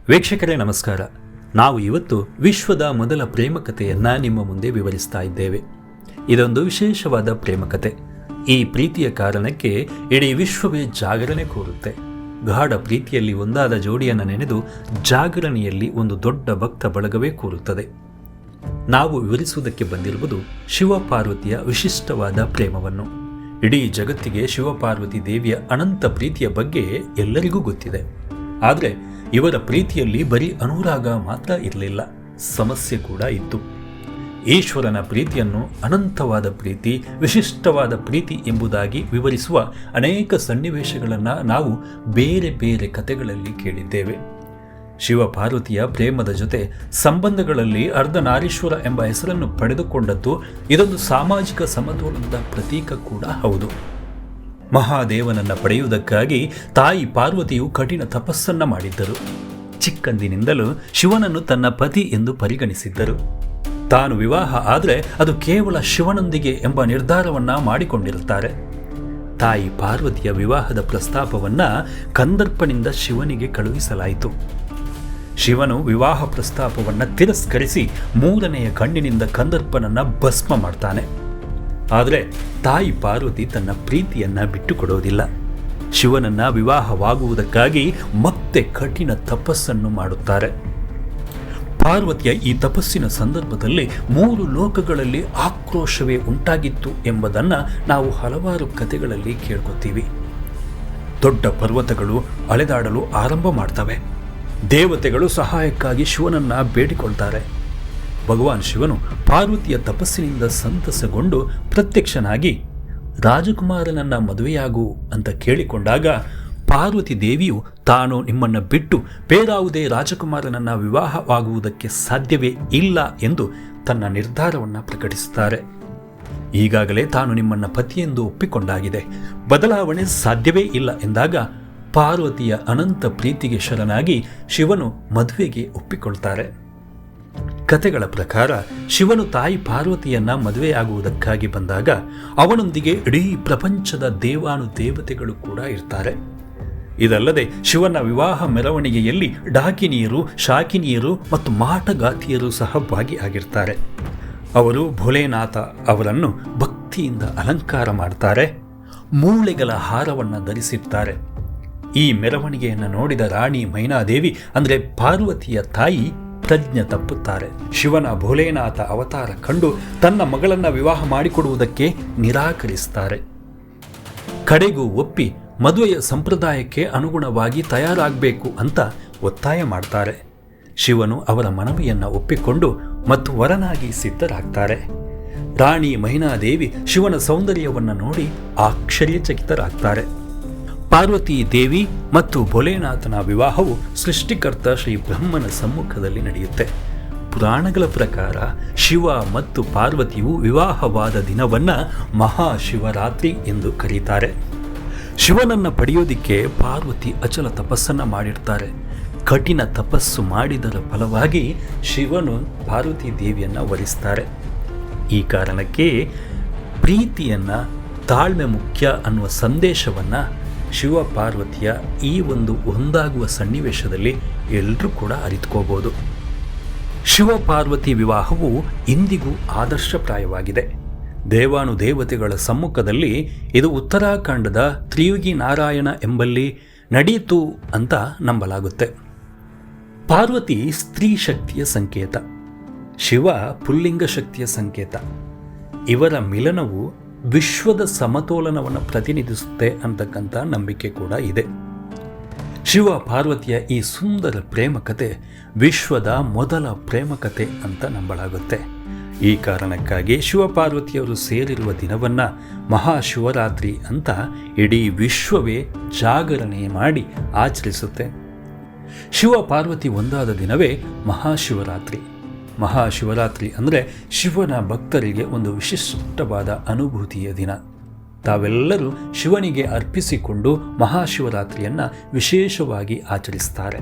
ವೀಕ್ಷಕರೇ ನಮಸ್ಕಾರ. ನಾವು ಇವತ್ತು ವಿಶ್ವದ ಮೊದಲ ಪ್ರೇಮ ಕಥೆಯನ್ನು ನಿಮ್ಮ ಮುಂದೆ ವಿವರಿಸ್ತಾ ಇದ್ದೇವೆ. ಇದೊಂದು ವಿಶೇಷವಾದ ಪ್ರೇಮ ಕಥೆ. ಈ ಪ್ರೀತಿಯ ಕಾರಣಕ್ಕೆ ಇಡೀ ವಿಶ್ವವೇ ಜಾಗರಣೆ ಕೋರುತ್ತೆ. ಗಾಢ ಪ್ರೀತಿಯಲ್ಲಿ ಒಂದಾದ ಜೋಡಿಯನ್ನು ನೆನೆದು ಜಾಗರಣೆಯಲ್ಲಿ ಒಂದು ದೊಡ್ಡ ಭಕ್ತ ಬಳಗವೇ ಕೂರುತ್ತದೆ. ನಾವು ವಿವರಿಸುವುದಕ್ಕೆ ಬಂದಿರುವುದು ಶಿವಪಾರ್ವತಿಯ ವಿಶಿಷ್ಟವಾದ ಪ್ರೇಮವನ್ನು. ಇಡೀ ಜಗತ್ತಿಗೆ ಶಿವಪಾರ್ವತಿ ದೇವಿಯ ಅನಂತ ಪ್ರೀತಿಯ ಬಗ್ಗೆ ಎಲ್ಲರಿಗೂ ಗೊತ್ತಿದೆ. ಆದರೆ ಇವರ ಪ್ರೀತಿಯಲ್ಲಿ ಬರೀ ಅನುರಾಗ ಮಾತ್ರ ಇರಲಿಲ್ಲ, ಸಮಸ್ಯೆ ಕೂಡ ಇತ್ತು. ಈಶ್ವರನ ಪ್ರೀತಿಯನ್ನು ಅನಂತವಾದ ಪ್ರೀತಿ, ವಿಶಿಷ್ಟವಾದ ಪ್ರೀತಿ ಎಂಬುದಾಗಿ ವಿವರಿಸುವ ಅನೇಕ ಸನ್ನಿವೇಶಗಳನ್ನು ನಾವು ಬೇರೆ ಬೇರೆ ಕಥೆಗಳಲ್ಲಿ ಕೇಳಿದ್ದೇವೆ. ಶಿವಪಾರ್ವತಿಯ ಪ್ರೇಮದ ಜೊತೆ ಸಂಬಂಧಗಳಲ್ಲಿ ಅರ್ಧನಾರೀಶ್ವರ ಎಂಬ ಹೆಸರನ್ನು ಪಡೆದುಕೊಂಡದ್ದು ಇದೊಂದು ಸಾಮಾಜಿಕ ಸಮತೋಲನದ ಪ್ರತೀಕ ಕೂಡ ಹೌದು. ಮಹಾದೇವನನ್ನು ಪಡೆಯುವುದಕ್ಕಾಗಿ ತಾಯಿ ಪಾರ್ವತಿಯು ಕಠಿಣ ತಪಸ್ಸನ್ನು ಮಾಡಿದ್ದರು. ಚಿಕ್ಕಂದಿನಿಂದಲೂ ಶಿವನನ್ನು ತನ್ನ ಪತಿ ಎಂದು ಪರಿಗಣಿಸಿದ್ದರು. ತಾನು ವಿವಾಹ ಆದರೆ ಅದು ಕೇವಲ ಶಿವನೊಂದಿಗೆ ಎಂಬ ನಿರ್ಧಾರವನ್ನು ಮಾಡಿಕೊಂಡಿರುತ್ತಾರೆ. ತಾಯಿ ಪಾರ್ವತಿಯ ವಿವಾಹದ ಪ್ರಸ್ತಾಪವನ್ನು ಕಂದರ್ಪನಿಂದ ಶಿವನಿಗೆ ಕಳುಹಿಸಲಾಯಿತು. ಶಿವನು ವಿವಾಹ ಪ್ರಸ್ತಾಪವನ್ನು ತಿರಸ್ಕರಿಸಿ ಮೂರನೆಯ ಕಣ್ಣಿನಿಂದ ಕಂದರ್ಪನನ್ನು ಭಸ್ಮ ಮಾಡ್ತಾನೆ. ಆದರೆ ತಾಯಿ ಪಾರ್ವತಿ ತನ್ನ ಪ್ರೀತಿಯನ್ನು ಬಿಟ್ಟುಕೊಡೋದಿಲ್ಲ. ಶಿವನನ್ನು ವಿವಾಹವಾಗುವುದಕ್ಕಾಗಿ ಮತ್ತೆ ಕಠಿಣ ತಪಸ್ಸನ್ನು ಮಾಡುತ್ತಾರೆ. ಪಾರ್ವತಿಯ ಈ ತಪಸ್ಸಿನ ಸಂದರ್ಭದಲ್ಲಿ 3 ಲೋಕಗಳಲ್ಲಿ ಆಕ್ರೋಶವೇ ಉಂಟಾಗಿತ್ತು ಎಂಬುದನ್ನು ನಾವು ಹಲವಾರು ಕಥೆಗಳಲ್ಲಿ ಕೇಳ್ಕೊತೀವಿ. ದೊಡ್ಡ ಪರ್ವತಗಳು ಅಲೆದಾಡಲು ಆರಂಭ ಮಾಡ್ತವೆ. ದೇವತೆಗಳು ಸಹಾಯಕ್ಕಾಗಿ ಶಿವನನ್ನು ಬೇಡಿಕೊಳ್ತಾರೆ. ಭಗವಾನ್ ಶಿವನು ಪಾರ್ವತಿಯ ತಪಸ್ಸಿನಿಂದ ಸಂತಸಗೊಂಡು ಪ್ರತ್ಯಕ್ಷನಾಗಿ ರಾಜಕುಮಾರನನ್ನ ಮದುವೆಯಾಗು ಅಂತ ಕೇಳಿಕೊಂಡಾಗ ಪಾರ್ವತಿ ದೇವಿಯು ತಾನು ನಿಮ್ಮನ್ನು ಬಿಟ್ಟು ಬೇರಾವುದೇ ರಾಜಕುಮಾರನನ್ನ ವಿವಾಹವಾಗುವುದಕ್ಕೆ ಸಾಧ್ಯವೇ ಇಲ್ಲ ಎಂದು ತನ್ನ ನಿರ್ಧಾರವನ್ನು ಪ್ರಕಟಿಸುತ್ತಾರೆ. ಈಗಾಗಲೇ ತಾನು ನಿಮ್ಮನ್ನ ಪತಿಯೆಂದು ಒಪ್ಪಿಕೊಂಡಾಗಿದೆ, ಬದಲಾವಣೆ ಸಾಧ್ಯವೇ ಇಲ್ಲ ಎಂದಾಗ ಪಾರ್ವತಿಯ ಅನಂತ ಪ್ರೀತಿಗೆ ಶರಣಾಗಿ ಶಿವನು ಮದುವೆಗೆ ಒಪ್ಪಿಕೊಳ್ತಾರೆ. ಕಥೆಗಳ ಪ್ರಕಾರ ಶಿವನು ತಾಯಿ ಪಾರ್ವತಿಯನ್ನ ಮದುವೆಯಾಗುವುದಕ್ಕಾಗಿ ಬಂದಾಗ ಅವನೊಂದಿಗೆ ಇಡೀ ಪ್ರಪಂಚದ ದೇವಾನುದೇವತೆಗಳು ಕೂಡ ಇರ್ತಾರೆ. ಇದಲ್ಲದೆ ಶಿವನ ವಿವಾಹ ಮೆರವಣಿಗೆಯಲ್ಲಿ ಡಾಕಿನಿಯರು, ಶಾಕಿನಿಯರು ಮತ್ತು ಮಾಟಗಾತಿಯರು ಸಹ ಭಾಗಿಯಾಗಿರ್ತಾರೆ. ಅವರು ಭೋಲೆನಾಥ ಅವರನ್ನು ಭಕ್ತಿಯಿಂದ ಅಲಂಕಾರ ಮಾಡ್ತಾರೆ, ಮೂಳೆಗಳ ಹಾರವನ್ನು ಧರಿಸಿರ್ತಾರೆ. ಈ ಮೆರವಣಿಗೆಯನ್ನು ನೋಡಿದ ರಾಣಿ ಮೈನಾದೇವಿ ಅಂದರೆ ಪಾರ್ವತಿಯ ತಾಯಿ ಪ್ರಜ್ಞೆ ತಪ್ಪುತ್ತಾರೆ. ಶಿವನ ಭೋಲೆನಾಥ ಅವತಾರ ಕಂಡು ತನ್ನ ಮಗಳನ್ನು ವಿವಾಹ ಮಾಡಿಕೊಡುವುದಕ್ಕೆ ನಿರಾಕರಿಸುತ್ತಾರೆ. ಕಡೆಗೂ ಒಪ್ಪಿ ಮದುವೆಯ ಸಂಪ್ರದಾಯಕ್ಕೆ ಅನುಗುಣವಾಗಿ ತಯಾರಾಗಬೇಕು ಅಂತ ಒತ್ತಾಯ ಮಾಡ್ತಾರೆ. ಶಿವನು ಅವರ ಮನವಿಯನ್ನು ಒಪ್ಪಿಕೊಂಡು ಮತ್ತು ವರನಾಗಿ ಸಿದ್ಧರಾಗ್ತಾರೆ. ರಾಣಿ ಮೈನಾದೇವಿ ಶಿವನ ಸೌಂದರ್ಯವನ್ನು ನೋಡಿ ಆಶ್ಚರ್ಯಚಕಿತರಾಗ್ತಾರೆ. ಪಾರ್ವತಿ ದೇವಿ ಮತ್ತು ಭೋಲೆನಾಥನ ವಿವಾಹವು ಸೃಷ್ಟಿಕರ್ತ ಶ್ರೀ ಬ್ರಹ್ಮನ ಸಮ್ಮುಖದಲ್ಲಿ ನಡೆಯುತ್ತೆ. ಪುರಾಣಗಳ ಪ್ರಕಾರ ಶಿವ ಮತ್ತು ಪಾರ್ವತಿಯು ವಿವಾಹವಾದ ದಿನವನ್ನು ಮಹಾಶಿವರಾತ್ರಿ ಎಂದು ಕರೀತಾರೆ. ಶಿವನನ್ನು ಪಡೆಯೋದಿಕ್ಕೆ ಪಾರ್ವತಿ ಅಚಲ ತಪಸ್ಸನ್ನು ಮಾಡಿರ್ತಾರೆ. ಕಠಿಣ ತಪಸ್ಸು ಮಾಡಿದರ ಫಲವಾಗಿ ಶಿವನು ಪಾರ್ವತಿ ದೇವಿಯನ್ನು ವರಿಸ್ತಾರೆ. ಈ ಕಾರಣಕ್ಕೆ ಪ್ರೀತಿಯನ್ನು ತಾಳ್ಮೆ ಮುಖ್ಯ ಅನ್ನುವ ಸಂದೇಶವನ್ನು ಶಿವ ಪಾರ್ವತಿಯ ಈ ಒಂದು ಒಂದಾಗುವ ಸನ್ನಿವೇಶದಲ್ಲಿ ಎಲ್ಲರೂ ಕೂಡ ಅರಿತುಕೋಬಹುದು. ಶಿವ ಪಾರ್ವತಿ ವಿವಾಹವು ಇಂದಿಗೂ ಆದರ್ಶಪ್ರಾಯವಾಗಿದೆ. ದೇವಾನುದೇವತೆಗಳ ಸಮ್ಮುಖದಲ್ಲಿ ಇದು ಉತ್ತರಾಖಂಡದ ತ್ರಿಯುಗಿ ನಾರಾಯಣ ಎಂಬಲ್ಲಿ ನಡೆಯಿತು ಅಂತ ನಂಬಲಾಗುತ್ತೆ. ಪಾರ್ವತಿ ಸ್ತ್ರೀ ಶಕ್ತಿಯ ಸಂಕೇತ, ಶಿವ ಪುಲ್ಲಿಂಗ ಶಕ್ತಿಯ ಸಂಕೇತ. ಇವರ ಮಿಲನವು ವಿಶ್ವದ ಸಮತೋಲನವನ್ನು ಪ್ರತಿನಿಧಿಸುತ್ತೆ ಅಂತಕ್ಕಂಥ ನಂಬಿಕೆ ಕೂಡ ಇದೆ. ಶಿವ ಪಾರ್ವತಿಯ ಈ ಸುಂದರ ಪ್ರೇಮ ಕಥೆ ವಿಶ್ವದ ಮೊದಲ ಪ್ರೇಮ ಕಥೆ ಅಂತ ನಂಬಲಾಗುತ್ತೆ. ಈ ಕಾರಣಕ್ಕಾಗಿ ಶಿವಪಾರ್ವತಿಯವರು ಸೇರಿರುವ ದಿನವನ್ನು ಮಹಾಶಿವರಾತ್ರಿ ಅಂತ ಇಡೀ ವಿಶ್ವವೇ ಜಾಗರಣೆ ಮಾಡಿ ಆಚರಿಸುತ್ತೆ. ಶಿವ ಪಾರ್ವತಿ ಒಂದಾದ ದಿನವೇ ಮಹಾಶಿವರಾತ್ರಿ. ಮಹಾಶಿವರಾತ್ರಿ ಅಂದರೆ ಶಿವನ ಭಕ್ತರಿಗೆ ಒಂದು ವಿಶಿಷ್ಟವಾದ ಅನುಭೂತಿಯ ದಿನ. ತಾವೆಲ್ಲರೂ ಶಿವನಿಗೆ ಅರ್ಪಿಸಿಕೊಂಡು ಮಹಾಶಿವರಾತ್ರಿಯನ್ನು ವಿಶೇಷವಾಗಿ ಆಚರಿಸ್ತಾರೆ.